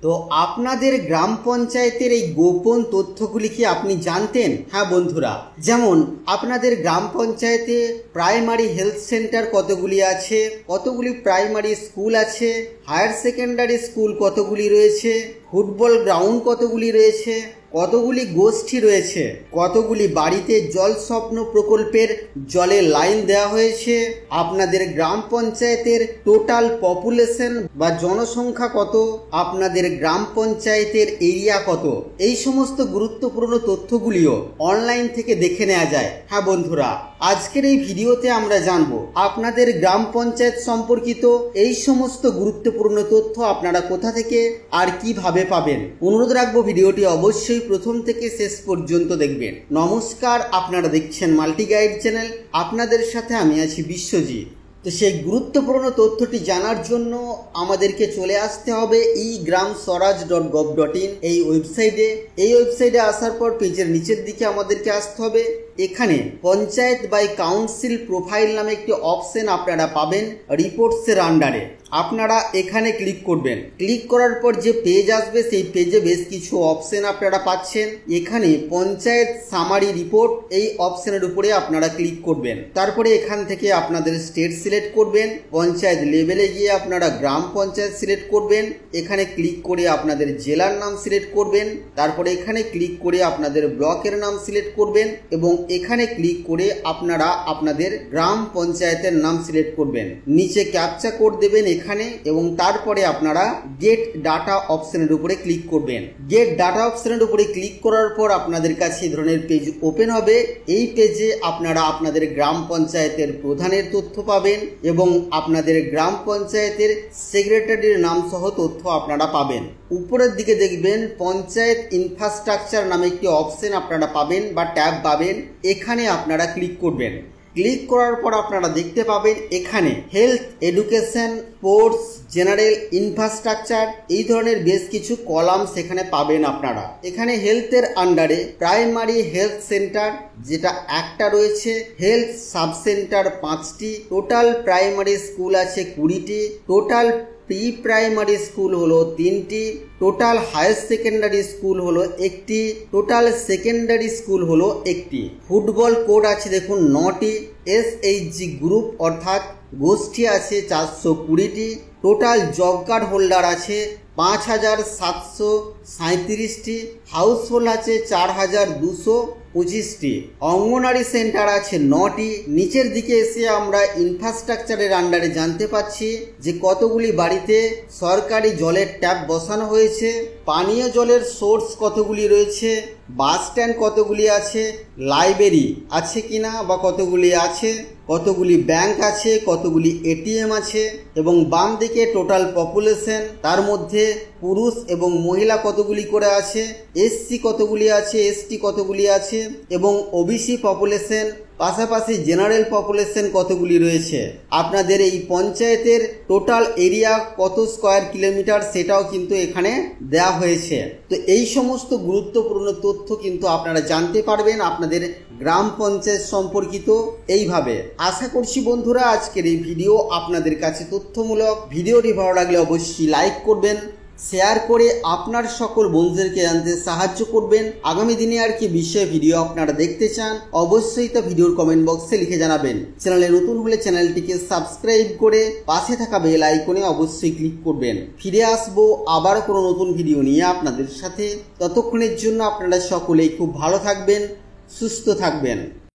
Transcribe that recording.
তো আপনাদের গ্রাম পঞ্চায়েতের এই গোপন তথ্যগুলি কি আপনি জানতেন? হ্যাঁ বন্ধুরা, যেমন আপনাদের গ্রাম পঞ্চায়েতে প্রাইমারি হেলথ সেন্টার কতগুলি আছে, কতগুলি প্রাইমারি স্কুল আছে, হায়ার সেকেন্ডারি স্কুল কতগুলি রয়েছে, ফুটবল গ্রাউন্ড কতগুলি রয়েছে, কতগুলি গোষ্ঠী রয়েছে, কতগুলি বাড়িতে জল স্বপ্ন প্রকল্পের জলে লাইন দেওয়া হয়েছে, আপনাদের গ্রাম পঞ্চায়েতের টোটাল পপুলেশন বা জনসংখ্যা কত, আপনাদের গ্রাম পঞ্চায়েতের এরিয়া কত, এই সমস্ত গুরুত্বপূর্ণ তথ্যগুলিও অনলাইন থেকে দেখে নেওয়া যায়। হ্যাঁ বন্ধুরা, আজকের এই ভিডিওতে আমরা জানব আপনাদের গ্রাম পঞ্চায়েত সম্পর্কিত এই সমস্ত গুরুত্বপূর্ণ তথ্য আপনারা কোথা থেকে আর কিভাবে পাবেন। অনুরোধ রাখবো ভিডিওটি অবশ্যই প্রথম থেকে শেষ পর্যন্ত দেখবেন। নমস্কার, আপনারা দেখছেন মাল্টি গাইড চ্যানেল, আপনাদের সাথে আমি আছি বিশ্বজিৎ। তো সেই গুরুত্বপূর্ণ তথ্যটি জানার জন্য আমাদেরকে চলে আসতে হবে egramswaraj.gov.in এই ওয়েবসাইটে। এই ওয়েবসাইটে আসার পর পেজের নিচের দিকে আমাদেরকে আসতে হবে। এখানে পঞ্চায়েত বাই কাউন্সিল প্রোফাইল নামে একটি অপশন আপনারা পাবেন রিপোর্টসের আন্ডারে। আপনারা এখানে ক্লিক করবেন। ক্লিক করার পর যে পেজ আসবে সেই পেজে বেশ কিছু অপশন আপনারা পাচ্ছেন। এখানে পঞ্চায়েত সামারি রিপোর্ট এই অপশনের উপরে আপনারা ক্লিক করবেন। তারপরে এখান থেকে আপনাদের স্টেট সিলেক্ট করবেন। পঞ্চায়েত লেভেলে গিয়ে আপনারা গ্রাম পঞ্চায়েত সিলেক্ট করবেন। এখানে ক্লিক করে আপনাদের জেলার নাম সিলেক্ট করবেন। তারপরে এখানে ক্লিক করে আপনাদের ব্লকের নাম সিলেক্ট করবেন এবং এখানে ক্লিক করে আপনারা আপনাদের গ্রাম পঞ্চায়েতের নাম সিলেক্ট করবেন। নিচে ক্যাপচা কোড দেবেন এখানে এবং তারপরে আপনারা গেট ডাটা অপশনের উপরে ক্লিক করবেন। গেট ডাটা অপশনের উপরে ক্লিক করার পর আপনাদের কাছে এই ধরনের পেজ ওপেন হবে। এই পেজে আপনারা আপনাদের গ্রাম পঞ্চায়েতের প্রধানের তথ্য পাবেন এবং আপনাদের গ্রাম পঞ্চায়েতের সেক্রেটারির নাম সহ তথ্য আপনারা পাবেন। উপরের দিকে দেখবেন পঞ্চায়েত ইনফ্রাস্ট্রাকচার নামে একটি অপশন আপনারা পাবেন বা ট্যাব পাবেন। এখানে আপনারা ক্লিক করবেন। ক্লিক করার পর আপনারা দেখতে পাবেন এখানে health, education, sports, general, infrastructure এই ধরনের বেশ কিছু কলাম সেখানে পাবেন আপনারা। এখানে হেলথের আন্ডারে প্রাইমারি হেলথ সেন্টার যেটা একটা রয়েছে, হেলথ সাব সেন্টার 5টি, টোটাল প্রাইমারি স্কুল আছে 20টি, টোটাল প্রি প্রাইমারি স্কুল হলো 3টি, টোটাল হায়ার সেকেন্ডারি স্কুল হলো 1টি, টোটাল সেকেন্ডারি স্কুল হলো 1টি, ফুটবল কোড আছে দেখুন 9টি, SHG গ্রুপ অর্থাৎ গোষ্ঠী আছে 420টি, টোটাল জব কার্ড হোল্ডার আছে 5737টি, হাউস হোল্ড আছে 4225টি, অঙ্গনারী সেন্টার আছে 9টি। নিচের দিকে এসে আমরা ইনফ্রাস্ট্রাকচারের আন্ডারে জানতে পাচ্ছি যে কতগুলি বাড়িতে সরকারি জলের ট্যাপ বসানো হয়েছে, পানীয় জলের সোর্স কতগুলি রয়েছে, বাস স্ট্যান্ড কতগুলি আছে, লাইব্রেরি আছে কিনা বা কতগুলি আছে, কতগুলি ব্যাংক আছে, কতগুলি ATM আছে এবং বাম দিকে টোটাল পপুলেশন, তার মধ্যে পুরুষ এবং মহিলা কতগুলি করে আছে, SC কতগুলি আছে, ST কতগুলি আছে এবং OBC পপুলেশন, পাশাপাশি জেনারেল পপুলেশন কতগুলি রয়েছে। আপনাদের এই পঞ্চায়েতের টোটাল এরিয়া কত স্কোয়ার কিলোমিটার সেটাও কিন্তু এখানে দেওয়া হয়েছে। তো এই সমস্ত গুরুত্বপূর্ণ তথ্য কিন্তু আপনারা জানতে পারবেন আপনাদের গ্রাম পঞ্চায়েত সম্পর্কিত এইভাবে। আশা করছি বন্ধুরা আজকের এই ভিডিও আপনাদের কাছে তথ্যমূলক। ভিডিওটি ভালো লাগলে অবশ্যই লাইক করবেন, শেয়ার করে আপনার সকল বন্ধুদেরকে জানতে সাহায্য করবেন। আগামী দিনে আর কি বিষয়ে ভিডিও আপনারা দেখতে চান অবশ্যই তা ভিডিওর কমেন্ট বক্সে লিখে জানাবেন। চ্যানেলে নতুন হলে চ্যানেলটিকে সাবস্ক্রাইব করে পাশে থাকা বেল আইকনে অবশ্যই ক্লিক করবেন। ফিরে আসবো আবার কোনো নতুন ভিডিও নিয়ে আপনাদের সাথে। ততক্ষণের জন্য আপনারা সকলেই খুব ভালো থাকবেন, সুস্থ থাকবেন।